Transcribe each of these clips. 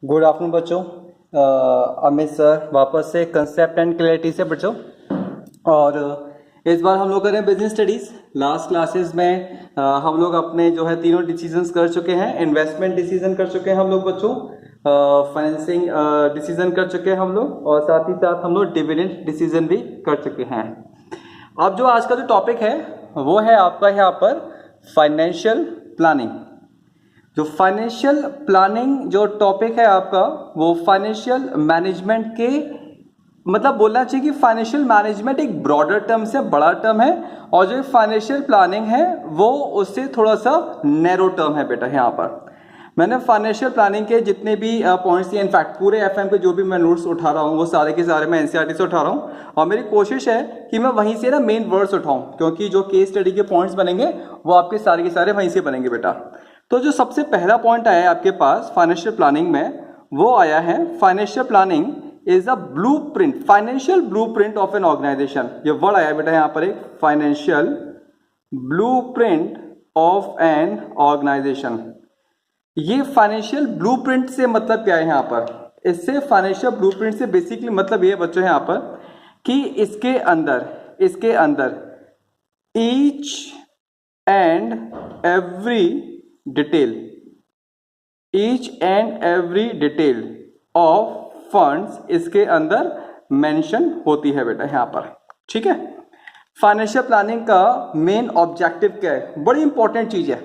Good afternoon बच्चों। Amit sir वापस से कंसेप्ट एंड क्लैरिटी से बच्चों। और इस बार हम लोग कर रहे हैं बिजनेस स्टडीज। लास्ट क्लासेस में हम लोग अपने जो है तीनों डिसीजंस कर चुके हैं। इन्वेस्टमेंट डिसीजन कर चुके हैं हम लोग बच्चों, फाइनेंसिंग डिसीजन कर चुके हैं हम लोग, और साथ ही साथ हम लोग डिविडेंड डिसीजन भी कर चुके हैं। अब जो आज का जो टॉपिक है वो है आपका यहाँ पर फाइनेंशियल प्लानिंग। जो फाइनेंशियल प्लानिंग जो टॉपिक है आपका वो फाइनेंशियल मैनेजमेंट के मतलब बोलना चाहिए कि फाइनेंशियल मैनेजमेंट एक ब्रॉडर टर्म से बड़ा टर्म है, और जो फाइनेंशियल प्लानिंग है वो उससे थोड़ा सा नैरो टर्म है बेटा। यहाँ पर मैंने फाइनेंशियल प्लानिंग के जितने भी पॉइंट्स दिए, इनफैक्ट पूरे एफएम के जो भी मैं नोट्स उठा रहा हूँ वो सारे के सारे मैं एनसीईआरटी से उठा रहा हूँ, और मेरी कोशिश है कि मैं वहीं से ना मेन वर्ड्स उठाऊं, क्योंकि जो केस स्टडी के पॉइंट्स बनेंगे वो आपके सारे के सारे वहीं से बनेंगे बेटा। तो जो सबसे पहला पॉइंट आया है आपके पास फाइनेंशियल प्लानिंग में, वो आया है financial planning is a blueprint, financial blueprint of an organization. ये वर्ड आया बेटा यहाँ पर, एक financial blueprint of an organization. ये फाइनेंशियल ब्लूप्रिंट से मतलब क्या है यहाँ पर? इससे फाइनेंशियल ब्लूप्रिंट से बेसिकली मतलब ये बच्चों यहाँ पर कि इसके अंदर each and every detail of funds इसके अंदर मेंशन होती है बेटा यहाँ पर। ठीक है, फाइनेंशियल प्लानिंग का मेन ऑब्जेक्टिव क्या है? बड़ी इंपॉर्टेंट चीज है।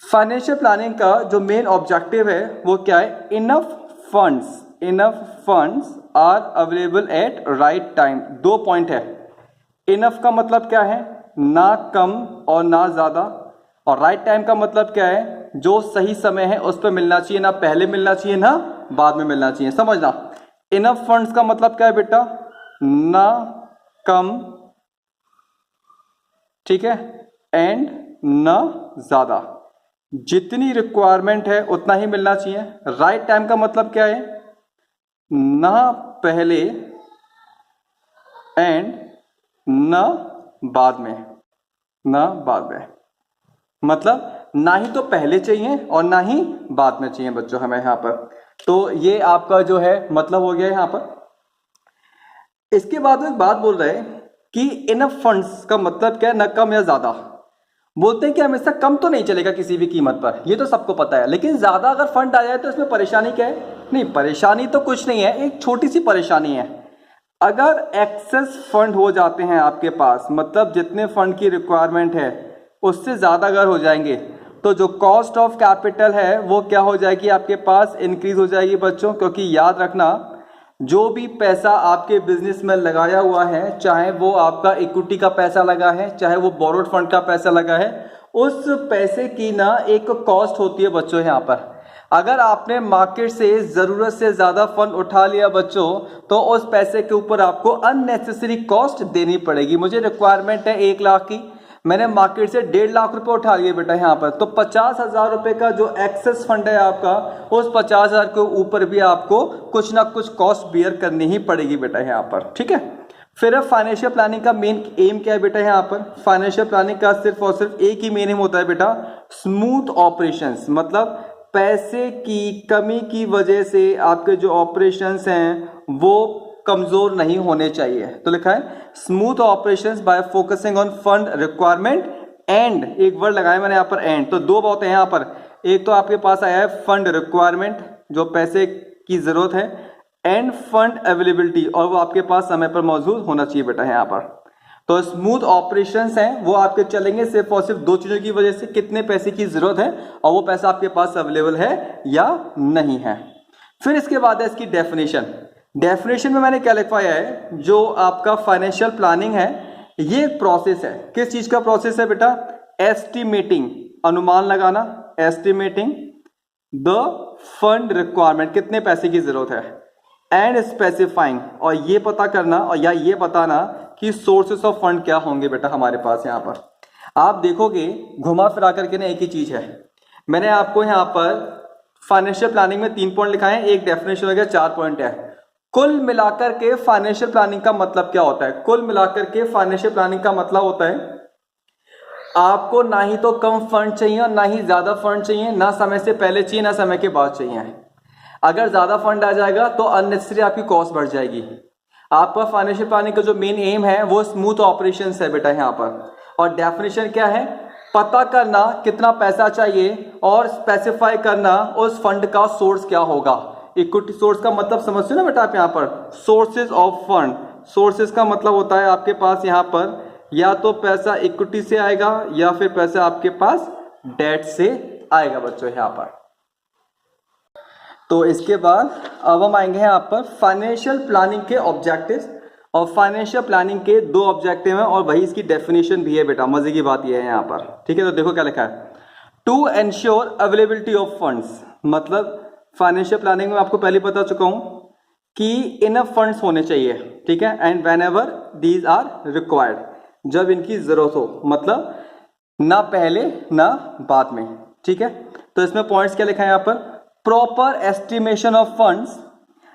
फाइनेंशियल प्लानिंग का जो मेन ऑब्जेक्टिव है वो क्या है? Enough funds are available at right time. दो पॉइंट है। इनफ का मतलब क्या है? ना कम और ना ज्यादा। और राइट टाइम का मतलब क्या है? जो सही समय है उस पर मिलना चाहिए, ना पहले मिलना चाहिए ना बाद में मिलना चाहिए। समझना, इनफ फंड्स का मतलब क्या है बेटा? ना कम, ठीक है, एंड ना ज्यादा। जितनी रिक्वायरमेंट है उतना ही मिलना चाहिए। राइट टाइम का मतलब क्या है? ना पहले एंड ना बाद में, मतलब ना ही तो पहले चाहिए और ना ही बाद में चाहिए बच्चों हमें यहाँ पर। तो ये आपका जो है मतलब हो गया यहाँ पर। इसके बाद एक बात बोल रहे हैं कि इनफ फंड्स का मतलब क्या है? ना कम या ज्यादा। बोलते हैं कि हमेशा कम तो नहीं चलेगा किसी भी कीमत पर, ये तो सबको पता है, लेकिन ज्यादा अगर फंड आ जाए तो इसमें परेशानी क्या है? नहीं, परेशानी तो कुछ नहीं है, एक छोटी सी परेशानी है। अगर एक्सेस फंड हो जाते हैं आपके पास, मतलब जितने फंड की रिक्वायरमेंट है उससे ज्यादा अगर हो जाएंगे, तो जो कॉस्ट ऑफ कैपिटल है वो क्या हो जाएगी? आपके पास इंक्रीज हो जाएगी बच्चों। क्योंकि याद रखना, जो भी पैसा आपके बिजनेस में लगाया हुआ है, चाहे वो आपका इक्विटी का पैसा लगा है, चाहे वो बोरोड फंड का पैसा लगा है, उस पैसे की ना एक कॉस्ट होती है बच्चों यहाँ पर। अगर आपने मार्केट से जरूरत से ज्यादा फंड उठा लिया बच्चों, तो उस पैसे के ऊपर आपको अननेसेसरी कॉस्ट देनी पड़ेगी। मुझे रिक्वायरमेंट है 1 लाख की, मैंने मार्केट से 1.5 लाख रुपए उठा लिए बेटा यहाँ पर, तो 50,000 रुपए का जो एक्सेस फंड है आपका, उस 50,000 के ऊपर भी आपको कुछ ना कुछ कॉस्ट बियर करनी ही पड़ेगी बेटा यहाँ पर। ठीक है, फिर फाइनेंशियल प्लानिंग का मेन एम क्या है बेटा यहाँ पर? फाइनेंशियल प्लानिंग का सिर्फ और सिर्फ एक ही मेन एम होता है बेटा, स्मूथ ऑपरेशंस। मतलब पैसे की कमी की वजह से आपके जो ऑपरेशंस हैं वो कमजोर नहीं होने चाहिए। तो लिखा है smooth operations bye focusing on fund requirement and, एक वर्ड लगाया मैंने यहाँ पर एंड। तो दो बातें हैं यहाँ पर, एक तो आपके पास आया है फंड रिक्वायरमेंट, जो पैसे की जरूरत है, एंड फंड अवेलेबिलिटी, और वो आपके पास समय पर मौजूद होना चाहिए बेटा यहाँ पर। तो स्मूथ ऑपरेशंस हैं वो आपके चलेंगे सिर्फ और सिर्फ दो चीजों की वजह से, कितने पैसे की जरूरत है और वो पैसा आपके पास अवेलेबल है या नहीं है। फिर इसके बाद है इसकी डेफिनेशन में मैंने क्या लिखवाया है? जो आपका फाइनेंशियल प्लानिंग है ये एक प्रोसेस है। किस चीज का प्रोसेस है बेटा? एस्टिमेटिंग, अनुमान लगाना, एस्टिमेटिंग द फंड रिक्वायरमेंट, कितने पैसे की जरूरत है, एंड स्पेसिफाइंग, और ये पता करना और या ये बताना कि सोर्सेस ऑफ फंड क्या होंगे बेटा हमारे पास। यहाँ पर आप देखोगे घुमा फिरा करके ना एक ही चीज है। मैंने आपको यहाँ पर फाइनेंशियल प्लानिंग में 3 पॉइंट लिखाए हैं, एक डेफिनेशन हो गया, 4 पॉइंट है। कुल मिलाकर के फाइनेंशियल प्लानिंग का मतलब क्या होता है? कुल मिलाकर के फाइनेंशियल प्लानिंग का मतलब होता है आपको ना ही तो कम फंड चाहिए और ना ही ज्यादा फंड चाहिए, ना समय से पहले चाहिए ना समय के बाद चाहिए। अगर ज्यादा फंड आ जाएगा तो अननेसेसरी आपकी कॉस्ट बढ़ जाएगी। आपका फाइनेंशियल प्लानिंग का जो मेन एम है वो स्मूथ ऑपरेशन है बेटा यहाँ पर। और डेफिनेशन क्या है, पता करना कितना पैसा चाहिए और स्पेसिफाई करना उस फंड का सोर्स क्या होगा। इक्विटी सोर्स का मतलब समझते हो ना बेटा आप यहाँ पर, सोर्सेज ऑफ फंड। सोर्सेज का मतलब होता है आपके पास यहाँ पर या तो पैसा इक्विटी से आएगा या फिर पैसा आपके पास डेट से आएगा बच्चों यहाँ पर। तो इसके बाद अब हम आएंगे यहाँ पर फाइनेंशियल प्लानिंग के ऑब्जेक्टिव्स। और फाइनेंशियल प्लानिंग के दो ऑब्जेक्टिव हैं और वही इसकी डेफिनेशन भी है बेटा। मजे की बात यह है यहाँ पर, ठीक है। तो देखो क्या लिखा है, to ensure availability of funds. मतलब फाइनेंशियल प्लानिंग में आपको पहले बता चुका हूं कि इनफ फंड्स होने चाहिए, ठीक है। And whenever these are required, जब इनकी जरूरत हो, मतलब ना पहले ना बाद में, ठीक है। तो इसमें पॉइंट्स क्या लिखा है यहाँ पर, प्रॉपर एस्टिमेशन ऑफ फंड्स।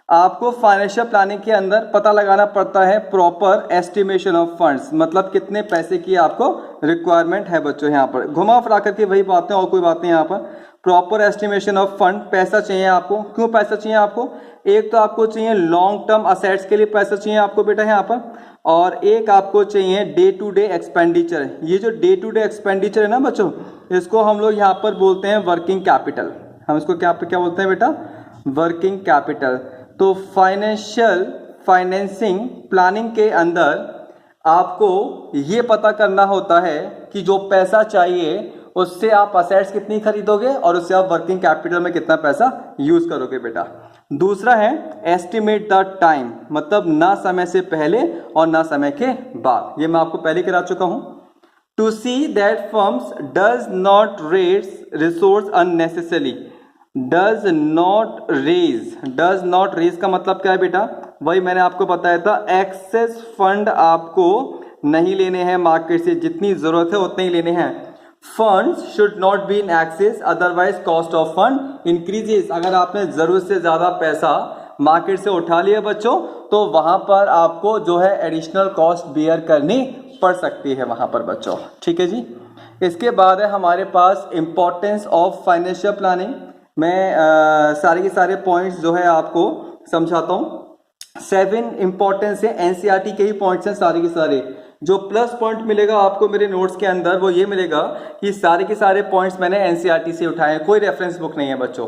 आपको फाइनेंशियल प्लानिंग के अंदर पता लगाना पड़ता है प्रॉपर एस्टिमेशन ऑफ फंड्स, मतलब कितने पैसे की आपको रिक्वायरमेंट है बच्चों। यहाँ पर घुमा फिरा करके वही बातें और कोई बात नहीं। यहाँ पर प्रॉपर एस्टिमेशन ऑफ फंड, पैसा चाहिए आपको। क्यों पैसा चाहिए आपको, एक तो आपको चाहिए लॉन्ग टर्म असेट्स के लिए पैसा चाहिए आपको बेटा यहाँ पर, और एक आपको चाहिए डे टू डे एक्सपेंडिचर। ये जो डे टू डे एक्सपेंडिचर है ना बच्चों, इसको हम लोग यहाँ पर बोलते हैं वर्किंग कैपिटल। हम इसको क्या बोलते हैं बेटा, वर्किंग कैपिटल। तो फाइनेंसिंग प्लानिंग के अंदर आपको ये पता करना होता है कि जो पैसा चाहिए उससे आप असेट्स कितनी खरीदोगे और उससे आप वर्किंग कैपिटल में कितना पैसा यूज करोगे बेटा। दूसरा है एस्टिमेट द टाइम, मतलब ना समय से पहले और ना समय के बाद। ये मैं आपको पहले करा चुका हूं। To see that firms does not raise resource unnecessarily. Does not raise का मतलब क्या है बेटा, वही मैंने आपको बताया था, एक्सेस फंड आपको नहीं लेने हैं मार्केट से, जितनी जरूरत है उतने ही लेने हैं। Funds should not be in excess otherwise cost of fund increases. अगर आपने जरूरत से ज्यादा पैसा मार्केट से उठा लिया बच्चों, तो वहां पर आपको जो है एडिशनल कॉस्ट बियर करनी पड़ सकती है वहां पर बच्चों, ठीक है जी। इसके बाद है हमारे पास इंपॉर्टेंस ऑफ फाइनेंशियल प्लानिंग। मैं सारे के सारे पॉइंट्स जो है आपको समझाता हूं। 7 इंपॉर्टेंस है, एनसीईआरटी के ही पॉइंट्स हैं सारे के सारे। जो प्लस पॉइंट मिलेगा आपको मेरे नोट्स के अंदर वो ये मिलेगा कि सारे के सारे पॉइंट्स मैंने एनसीईआरटी से उठाए हैं, कोई रेफरेंस बुक नहीं है बच्चों।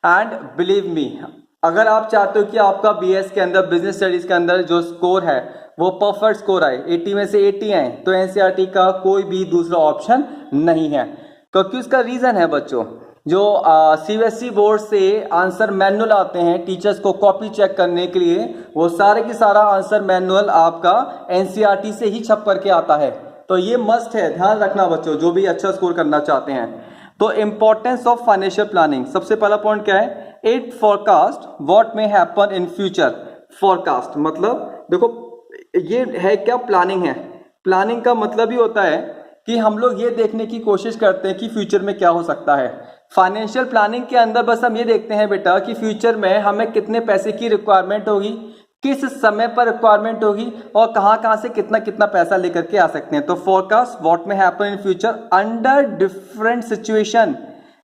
एंड बिलीव मी, अगर आप चाहते हो कि आपका बीएस के अंदर बिजनेस स्टडीज के अंदर जो स्कोर है वो परफेक्ट स्कोर आए, 80 में से 80 आए, तो एनसीईआरटी का कोई भी दूसरा ऑप्शन नहीं है। क्योंकि उसका रीजन है बच्चों, जो सीबीएसई बोर्ड से आंसर मैनुअल आते हैं टीचर्स को कॉपी चेक करने के लिए, वो सारे की सारा आंसर मैनुअल आपका एनसीईआरटी से ही छप करके आता है। तो ये मस्ट है, ध्यान रखना बच्चों जो भी अच्छा स्कोर करना चाहते हैं। तो इंपॉर्टेंस ऑफ फाइनेंशियल प्लानिंग, सबसे पहला पॉइंट क्या है, it forecast what may happen in future. Forecast मतलब देखो ये है क्या, प्लानिंग है। प्लानिंग का मतलब ही होता है कि हम लोग ये देखने की कोशिश करते हैं कि फ्यूचर में क्या हो सकता है। फाइनेंशियल प्लानिंग के अंदर बस हम ये देखते हैं बेटा कि फ्यूचर में हमें कितने पैसे की रिक्वायरमेंट होगी, किस समय पर रिक्वायरमेंट होगी और कहां से कितना कितना पैसा लेकर के आ सकते हैं। तो forecast what may happen in future under different situation,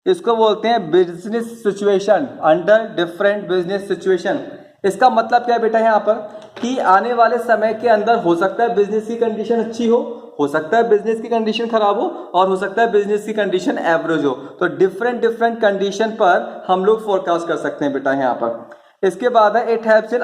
इसको बोलते हैं business situation, under different business situation. इसका मतलब क्या है बेटा यहाँ पर कि आने वाले समय के अंदर हो सकता है बिजनेस की कंडीशन अच्छी हो सकता है बिजनेस की कंडीशन खराब हो, और हो सकता है बिजनेस की कंडीशन एवरेज हो। तो डिफरेंट कंडीशन पर हम लोग फोरकास्ट कर सकते हैं बेटा यहाँ पर। इसके बाद है it helps in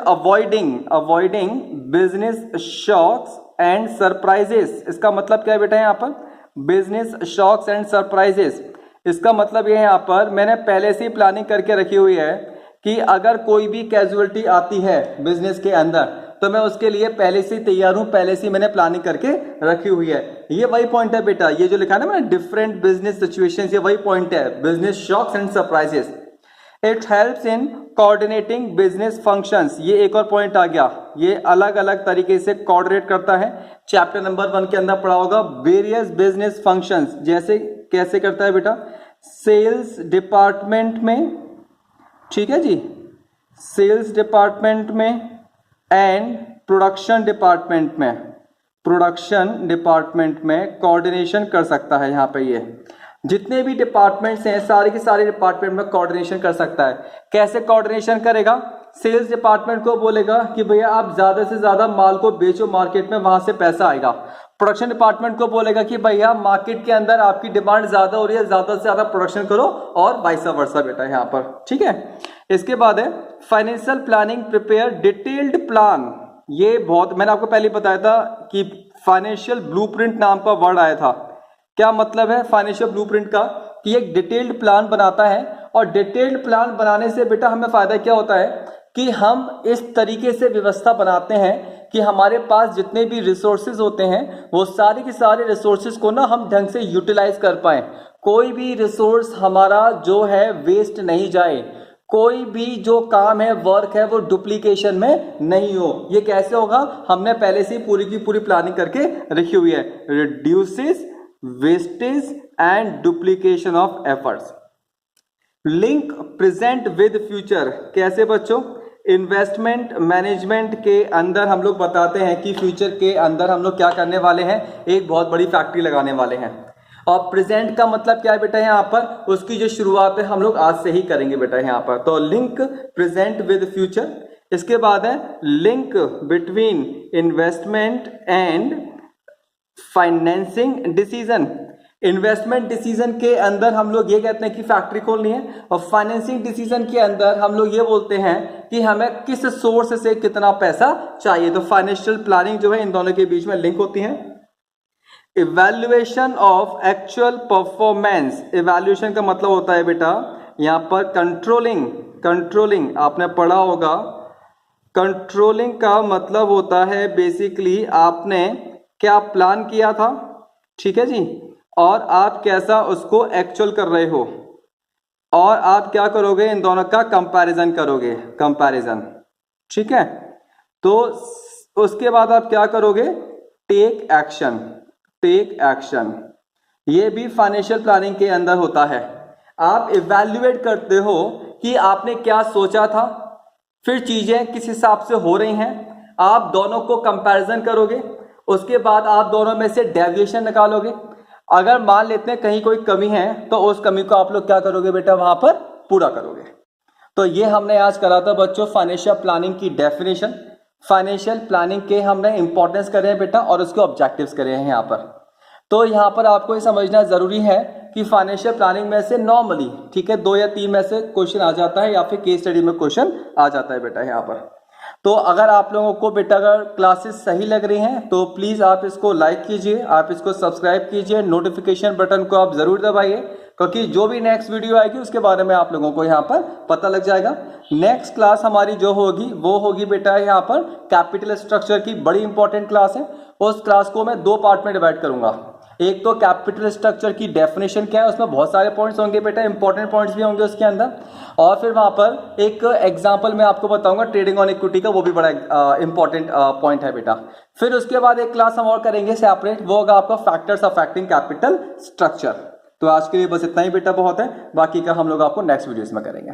avoiding business shocks and surprises. इसका मतलब क्या है बेटा यहाँ पर, बिजनेस शॉक्स एंड सरप्राइजेस। इसका मतलब ये यहाँ पर मैंने पहले से ही प्लानिंग करके रखी हुई है कि अगर कोई भी कैजुअलिटी आती है बिजनेस के अंदर तो मैं उसके लिए पहले से तैयार हूं, पहले से मैंने प्लानिंग करके रखी हुई है। ये वही पॉइंट है बेटा, ये जो लिखा है ना मैंने डिफरेंट बिजनेस सिचुएशंस, ये वही पॉइंट है, business shocks and surprises. It helps in coordinating business functions. ये एक और पॉइंट आ गया, ये अलग अलग तरीके से कोऑर्डिनेट करता है। चैप्टर नंबर 1 के अंदर पढ़ा होगा वेरियस बिजनेस फंक्शंस, जैसे कैसे करता है बेटा, सेल्स डिपार्टमेंट में, ठीक है जी, सेल्स डिपार्टमेंट में एंड प्रोडक्शन डिपार्टमेंट में कोऑर्डिनेशन कर सकता है यहाँ पे ये। जितने भी डिपार्टमेंट्स हैं सारे के सारे डिपार्टमेंट में कोऑर्डिनेशन कर सकता है। कैसे कोऑर्डिनेशन करेगा? सेल्स डिपार्टमेंट को बोलेगा कि भैया आप ज्यादा से ज्यादा माल को बेचो मार्केट में, वहां से पैसा आएगा। प्रोडक्शन डिपार्टमेंट को बोलेगा कि भैया मार्केट के अंदर आपकी डिमांड ज्यादा हो रही है, ज्यादा से ज्यादा प्रोडक्शन करो, और वाइस वर्सा बेटा यहाँ पर, ठीक है। इसके बाद है financial planning, prepare detailed plan. ये बहुत मैंने आपको पहले बताया था कि फाइनेंशियल ब्लूप्रिंट नाम का वर्ड आया था। क्या मतलब है फाइनेंशियल ब्लूप्रिंट का? कि एक डिटेल्ड प्लान बनाता है, और डिटेल्ड प्लान बनाने से बेटा हमें फायदा क्या होता है कि हम इस तरीके से व्यवस्था बनाते हैं कि हमारे पास जितने भी रिसोर्सेज होते हैं वो सारे के सारे रिसोर्सेज को ना हम ढंग से यूटिलाइज कर पाए। कोई भी रिसोर्स हमारा जो है वेस्ट नहीं जाए, कोई भी जो काम है वर्क है वो डुप्लीकेशन में नहीं हो। ये कैसे होगा? हमने पहले से ही पूरी की पूरी प्लानिंग करके रखी हुई है। Reduces wastage and duplication of efforts. Link present with future. कैसे बच्चों? इन्वेस्टमेंट मैनेजमेंट के अंदर हम लोग बताते हैं कि फ्यूचर के अंदर हम लोग क्या करने वाले हैं, एक बहुत बड़ी फैक्ट्री लगाने वाले हैं। और प्रेजेंट का मतलब क्या है बेटा यहाँ पर? उसकी जो शुरुआत है हम लोग आज से ही करेंगे बेटा यहाँ पर। तो लिंक प्रेजेंट विद फ्यूचर। इसके बाद है link between investment and financing decision. Investment decision के अंदर हम लोग ये कहते हैं कि फैक्ट्री खोलनी है, और फाइनेंसिंग डिसीजन के अंदर हम लोग ये बोलते हैं कि हमें किस सोर्स से कितना पैसा चाहिए। तो फाइनेंशियल प्लानिंग जो है इन दोनों के बीच में लिंक होती है। Evaluation of actual performance. Evaluation का मतलब होता है बेटा यहाँ पर कंट्रोलिंग आपने पढ़ा होगा। कंट्रोलिंग का मतलब होता है बेसिकली आपने क्या प्लान किया था, ठीक है जी, और आप कैसा उसको एक्चुअल कर रहे हो, और आप क्या करोगे, इन दोनों का कंपैरिजन करोगे, कंपैरिजन, ठीक है। तो उसके बाद आप क्या करोगे? Take action. ये भी फाइनेंशियल प्लानिंग के अंदर होता है। आप इवैल्यूएट करते हो कि आपने क्या सोचा था, फिर चीजें किस हिसाब से हो रही हैं, आप दोनों को कंपैरिजन करोगे, उसके बाद आप दोनों में से डेविएशन निकालोगे। अगर मान लेते हैं कहीं कोई कमी है तो उस कमी को आप लोग क्या करोगे बेटा, वहां पर पूरा करोगे। तो ये हमने आज करा था बच्चों फाइनेंशियल प्लानिंग की डेफिनेशन, फाइनेंशियल प्लानिंग के हमने इंपॉर्टेंस करे हैं बेटा, और उसके ऑब्जेक्टिव्स करे हैं यहाँ पर। तो यहाँ पर आपको ये समझना जरूरी है कि फाइनेंशियल प्लानिंग में से नॉर्मली, ठीक है, 2 या 3 में से क्वेश्चन आ जाता है, या फिर केस स्टडी में क्वेश्चन आ जाता है बेटा यहाँ पर। तो अगर आप लोगों को बेटा अगर क्लासेस सही लग रही हैं तो प्लीज आप इसको लाइक कीजिए, आप इसको सब्सक्राइब कीजिए, नोटिफिकेशन बटन को आप जरूर दबाइए, क्योंकि जो भी नेक्स्ट वीडियो आएगी उसके बारे में आप लोगों को यहाँ पर पता लग जाएगा। नेक्स्ट क्लास हमारी जो होगी वो होगी बेटा यहाँ पर कैपिटल स्ट्रक्चर की, बड़ी इंपॉर्टेंट क्लास है। उस क्लास को मैं 2 पार्ट में डिवाइड करूंगा। एक तो कैपिटल स्ट्रक्चर की डेफिनेशन क्या है, उसमें बहुत सारे पॉइंट्स होंगे बेटा, इंपॉर्टेंट पॉइंट्स भी होंगे उसके अंदर, और फिर वहां पर एक एग्जांपल मैं आपको बताऊंगा ट्रेडिंग ऑन इक्विटी का, वो भी बड़ा इंपॉर्टेंट पॉइंट है बेटा। फिर उसके बाद एक क्लास हम और करेंगे सेपरेट, वो होगा आपका फैक्टर्स अफेक्टिंग कैपिटल स्ट्रक्चर। तो आज के लिए बस इतना ही बेटा बहुत है, बाकी का हम लोग आपको नेक्स्ट वीडियोस में करेंगे।